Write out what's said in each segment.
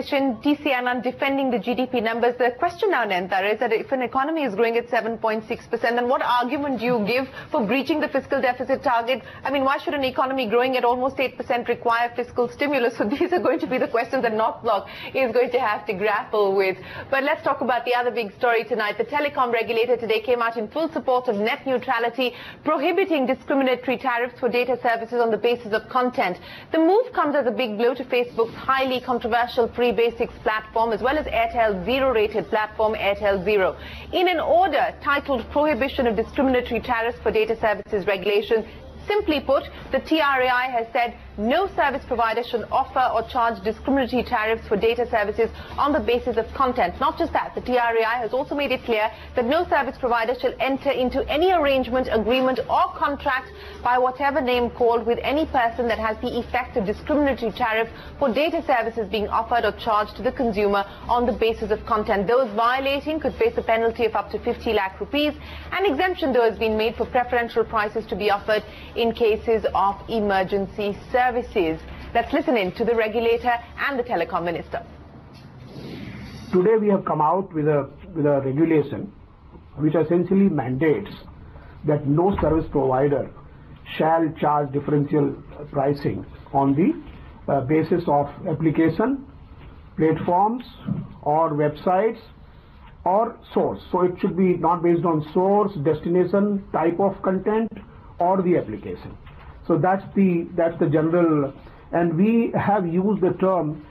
TCN on defending the GDP numbers. The question now, Nentara, is that if an economy is growing at 7.6%, then what argument do you give for breaching the fiscal deficit target? I mean, why should an economy growing at almost 8% require fiscal stimulus? So these are going to be the questions that North Block is going to have to grapple with. But let's talk about the other big story tonight. The telecom regulator today came out in full support of net neutrality, prohibiting discriminatory tariffs for data services on the basis of content. The move comes as a big blow to Facebook's highly controversial Free Basics platform, as well as Airtel's zero-rated platform, Airtel Zero. In an order titled Prohibition of Discriminatory Tariffs for Data Services Regulations, simply put, the TRAI has said no service provider should offer or charge discriminatory tariffs for data services on the basis of content. Not just that, the TRAI has also made it clear that no service provider shall enter into any arrangement, agreement or contract by whatever name called with any person that has the effect of discriminatory tariff for data services being offered or charged to the consumer on the basis of content. Those violating could face a penalty of up to 50 lakh rupees. An exemption, though, has been made for preferential prices to be offered in cases of emergency services. Let's listen in to the regulator and the telecom minister. Today we have come out with a regulation which essentially mandates that no service provider shall charge differential pricing on the basis of application, platforms or websites or source. So it should be not based on source, destination, type of content or the application. So that's the general, and we have used the term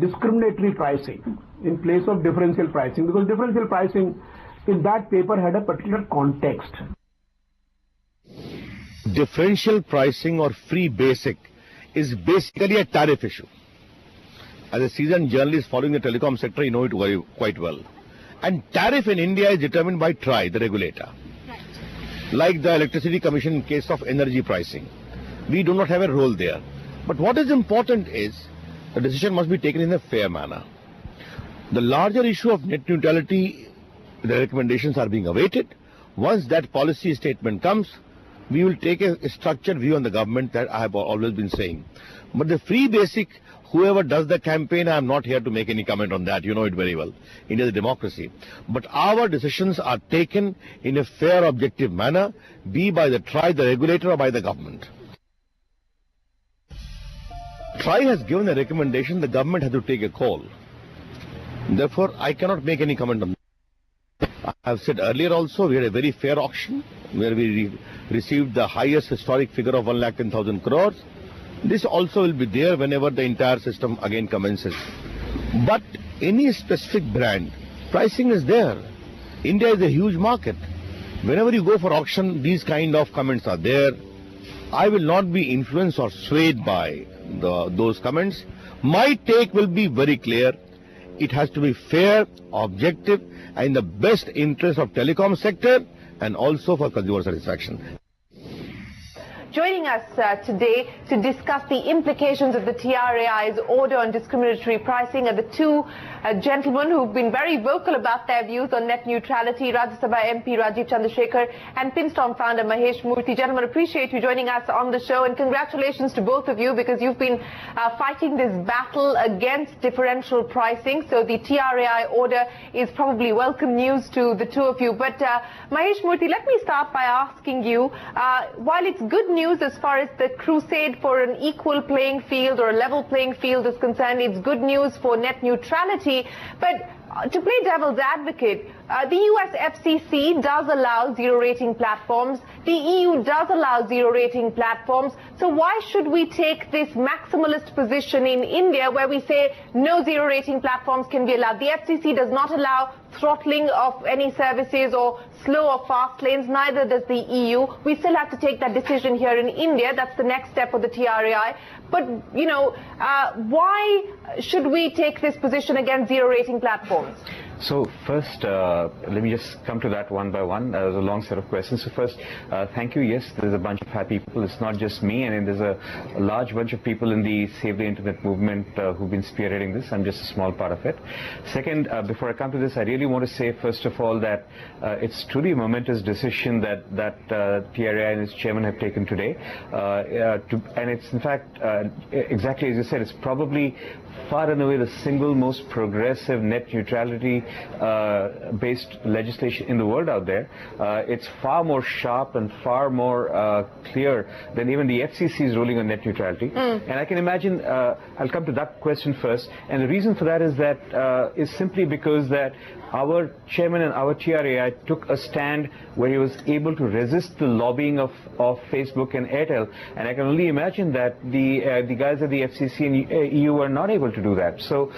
discriminatory pricing in place of differential pricing, because differential pricing in that paper had a particular context. Differential pricing or free basic is basically a tariff issue. As a seasoned journalist following the telecom sector, you know it quite well. And tariff in India is determined by TRAI, the regulator. Like the Electricity Commission in case of energy pricing. We do not have a role there. But what is important is the decision must be taken in a fair manner. The larger issue of net neutrality, the recommendations are being awaited. Once that policy statement comes, we will take a structured view on the government that I have always been saying. But the free basic, whoever does the campaign, I am not here to make any comment on that. You know it very well. India is a democracy. But our decisions are taken in a fair, objective manner, be by the TRAI, the regulator, or by the government. TRAI has given a recommendation, the government has to take a call. Therefore, I cannot make any comment on that. I have said earlier also, we had a very fair auction where we received the highest historic figure of 1,10,000 crores. This also will be there whenever the entire system again commences. But any specific brand, pricing is there. India is a huge market. Whenever you go for auction, these kind of comments are there. I will not be influenced or swayed by those comments. My take will be very clear. It has to be fair, objective, and in the best interest of telecom sector and also for consumer satisfaction. Joining us today to discuss the implications of the TRAI's order on discriminatory pricing are the two gentlemen who've been very vocal about their views on net neutrality, Rajya Sabha MP Rajeev Chandrasekhar and Pinstorm founder Mahesh Murthy. Gentlemen, appreciate you joining us on the show, and congratulations to both of you because you've been fighting this battle against differential pricing. So the TRAI order is probably welcome news to the two of you. But Mahesh Murthy, let me start by asking you, while it's good news as far as the crusade for an equal playing field or a level playing field is concerned, it's good news for net neutrality. But to play devil's advocate, the US FCC does allow zero rating platforms. The EU does allow zero rating platforms. So why should we take this maximalist position in India where we say no zero rating platforms can be allowed? The FCC does not allow throttling of any services or slow or fast lanes, neither does the EU. We still have to take that decision here in India. That's the next step of the TRAI. But, you know, why should we take this position against zero rating platforms? So first, let me just come to that one by one. There's a long set of questions. So first, thank you. Yes, there's a bunch of happy people. It's not just me, and there's a large bunch of people in the Save the Internet movement who've been spearheading this. I'm just a small part of it. Second, before I come to this, I really want to say, first of all, that it's truly a momentous decision that TRAI and its chairman have taken today. And it's, in fact, exactly as you said, it's probably far and away the single most progressive net neutrality based legislation in the world out there. It's far more sharp and far more clear than even the FCC's ruling on net neutrality. And I can imagine, I'll come to that question first, and the reason for that is simply because that our chairman and our TRAI took a stand where he was able to resist the lobbying of Facebook and Airtel, and I can only imagine that the guys at the FCC and EU were not able to do that. So,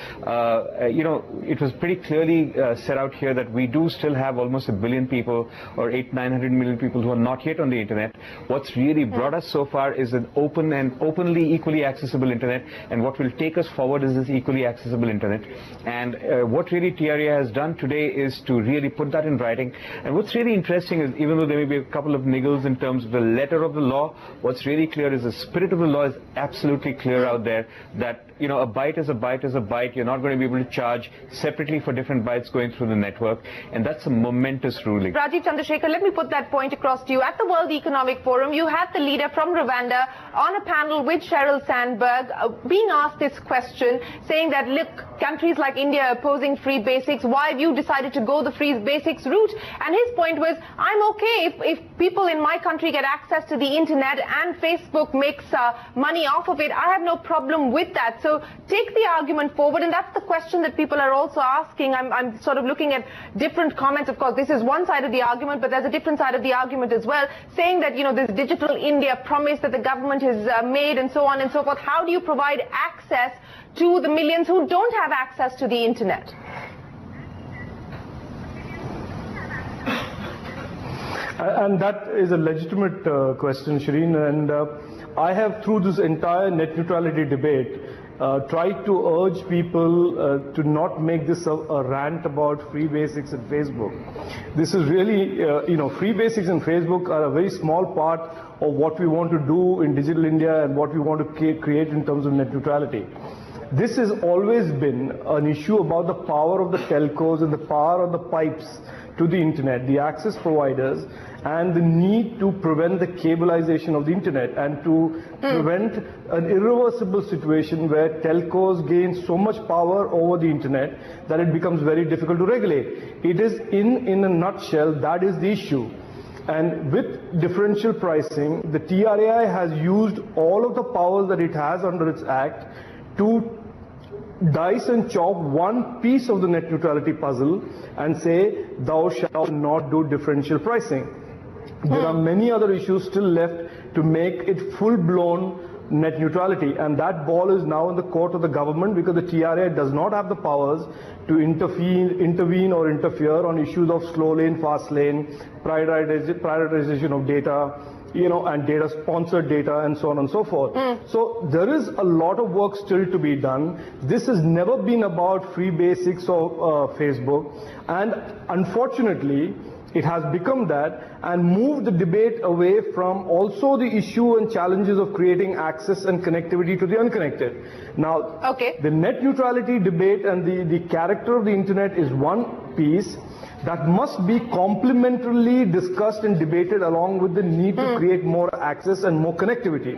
you know, it was pretty clearly set out here that we do still have almost 1 billion people, or 800-900 million people who are not yet on the internet. What's really brought us so far is an open and openly equally accessible internet, and what will take us forward is this equally accessible internet. And what really TRAI has done today is to really put that in writing. And what's really interesting is, even though there may be a couple of niggles in terms of the letter of the law, what's really clear is the spirit of the law is absolutely clear out there, that, you know, a byte is a byte is a byte. You're not going to be able to charge separately for different bytes going through the network, and that's a momentous ruling. Rajeev Chandrasekhar, let me put that point across to you. At the World Economic Forum, you had the leader from Rwanda on a panel with Sheryl Sandberg being asked this question, saying that, look, countries like India are opposing free basics. Why have you decided to go the free basics route? And his point was, I'm okay if people in my country get access to the internet and Facebook makes money off of it. I have no problem with that. So take the argument forward, and that's the question that people are also asking. I'm sort of looking at different comments. Of course, this is one side of the argument, but there's a different side of the argument as well, saying that, you know, this digital India promise that the government has made and so on and so forth. How do you provide access to the millions who don't have access to the internet? And that is a legitimate question, Shireen, and I have, through this entire net neutrality debate, tried to urge people to not make this a rant about free basics and Facebook. This is really, you know, free basics and Facebook are a very small part of what we want to do in digital India and what we want to create in terms of net neutrality. This has always been an issue about the power of the telcos and the power of the pipes to the internet, the access providers, and the need to prevent the cableization of the internet and to prevent an irreversible situation where telcos gain so much power over the internet that it becomes very difficult to regulate. It is, in a nutshell, that is the issue. And with differential pricing, the TRAI has used all of the powers that it has under its act to dice and chop one piece of the net neutrality puzzle and say, thou shalt not do differential pricing. There are many other issues still left to make it full-blown net neutrality, and that ball is now in the court of the government, because the TRAI does not have the powers to intervene or interfere on issues of slow lane, fast lane, prioritization of data, you know, and data, sponsored data, and so on and so forth. So there is a lot of work still to be done. This has never been about free basics or Facebook, and unfortunately it has become that and moved the debate away from also the issue and challenges of creating access and connectivity to the unconnected. Now, the net neutrality debate and the character of the internet is one piece that must be complementarily discussed and debated along with the need to create more access and more connectivity.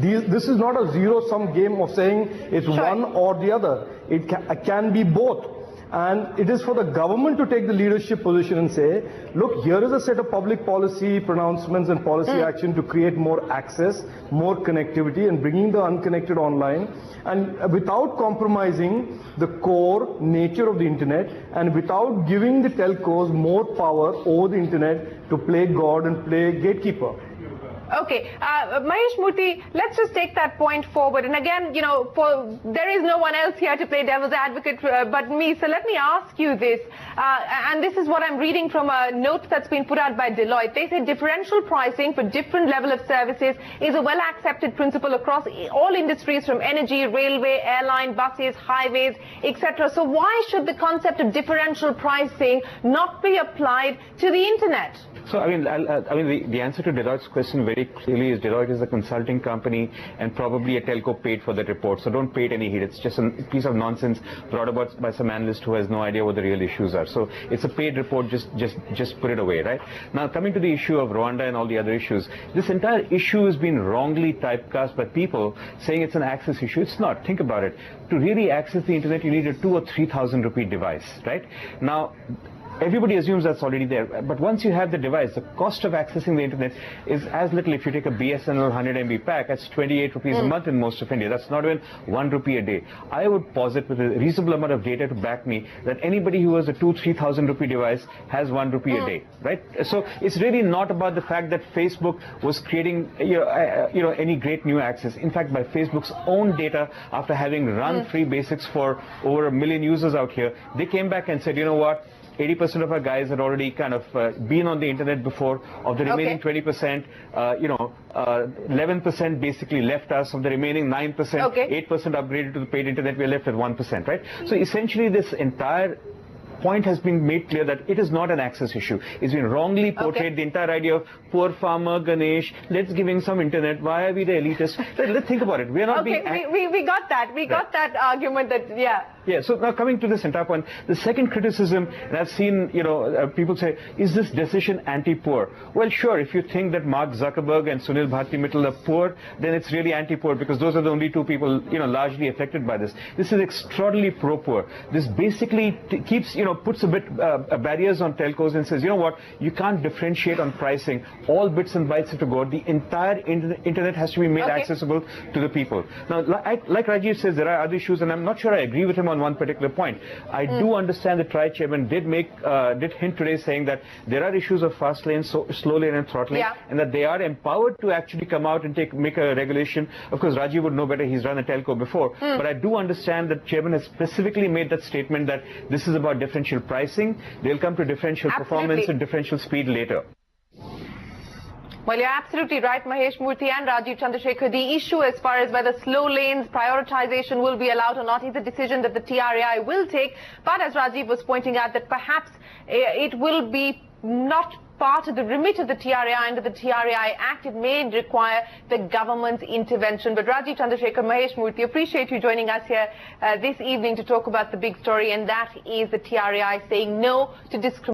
This is not a zero-sum game of saying it's one or the other. It can be both. And it is for the government to take the leadership position and say, look, here is a set of public policy pronouncements and policy action to create more access, more connectivity, and bringing the unconnected online, and without compromising the core nature of the internet, and without giving the telcos more power over the internet to play God and play gatekeeper. Okay, Mahesh Murthy, let's just take that point forward. And again, you know, there is no one else here to play devil's advocate but me. So let me ask you this, and this is what I'm reading from a note that's been put out by Deloitte. They say differential pricing for different level of services is a well-accepted principle across all industries, from energy, railway, airline, buses, highways, etc. So why should the concept of differential pricing not be applied to the internet? So, I mean, the answer to Deloitte's question very clearly is Deloitte is a consulting company and probably a telco paid for that report. So don't pay it any heed. It's just a piece of nonsense brought about by some analyst who has no idea what the real issues are. So it's a paid report. Just put it away, right? Now, coming to the issue of Rwanda and all the other issues, this entire issue has been wrongly typecast by people saying it's an access issue. It's not. Think about it. To really access the internet, you need a 2,000 or 3,000 rupee device, right? Now, everybody assumes that's already there, but once you have the device, the cost of accessing the internet is as little. If you take a BSNL 100 MB pack, that's 28 rupees a month in most of India. That's not even 1 rupee a day. I would posit with a reasonable amount of data to back me that anybody who has a 2,000-3,000 rupee device has 1 rupee a day, right? So it's really not about the fact that Facebook was creating any great new access. In fact, by Facebook's own data, after having run free basics for over 1 million users out here, they came back and said, you know what? 80% of our guys had already kind of been on the internet before. Of the remaining 20%, 11% basically left us. Of the remaining 9%, 8% upgraded to the paid internet. We are left with 1%, right? So essentially, this entire point has been made clear that it is not an access issue. It's been wrongly portrayed. The entire idea of poor farmer Ganesh, let's give him some internet. Why are we the elitists? Let's think about it. We are not being. We got that. We got that argument. That Yeah, so now coming to this entire point, the second criticism, and I've seen, people say, is this decision anti-poor? Well, sure, if you think that Mark Zuckerberg and Sunil Bharti Mittal are poor, then it's really anti-poor, because those are the only two people, largely affected by this. This is extraordinarily pro-poor. This basically keeps, puts a bit barriers on telcos and says, you know what, you can't differentiate on pricing. All bits and bytes have to go. The entire internet has to be made accessible to the people. Now, like Rajeev says, there are other issues, and I'm not sure I agree with him on one particular point. I do understand the TRI chairman did hint today saying that there are issues of fast lane, slow lane and throttling, and that they are empowered to actually come out and make a regulation. Of course, Rajeev would know better. He's run a telco before. But I do understand that chairman has specifically made that statement that this is about differential pricing. They'll come to differential performance and differential speed later. Well, you're absolutely right, Mahesh Murthy and Rajeev Chandrasekhar. The issue as far as whether slow lanes prioritization will be allowed or not is a decision that the TRAI will take. But as Rajeev was pointing out, that perhaps it will be not part of the remit of the TRAI under the TRAI Act. It may require the government's intervention. But Rajeev Chandrasekhar, Mahesh Murthy, appreciate you joining us here this evening to talk about the big story, and that is the TRAI saying no to discrimination.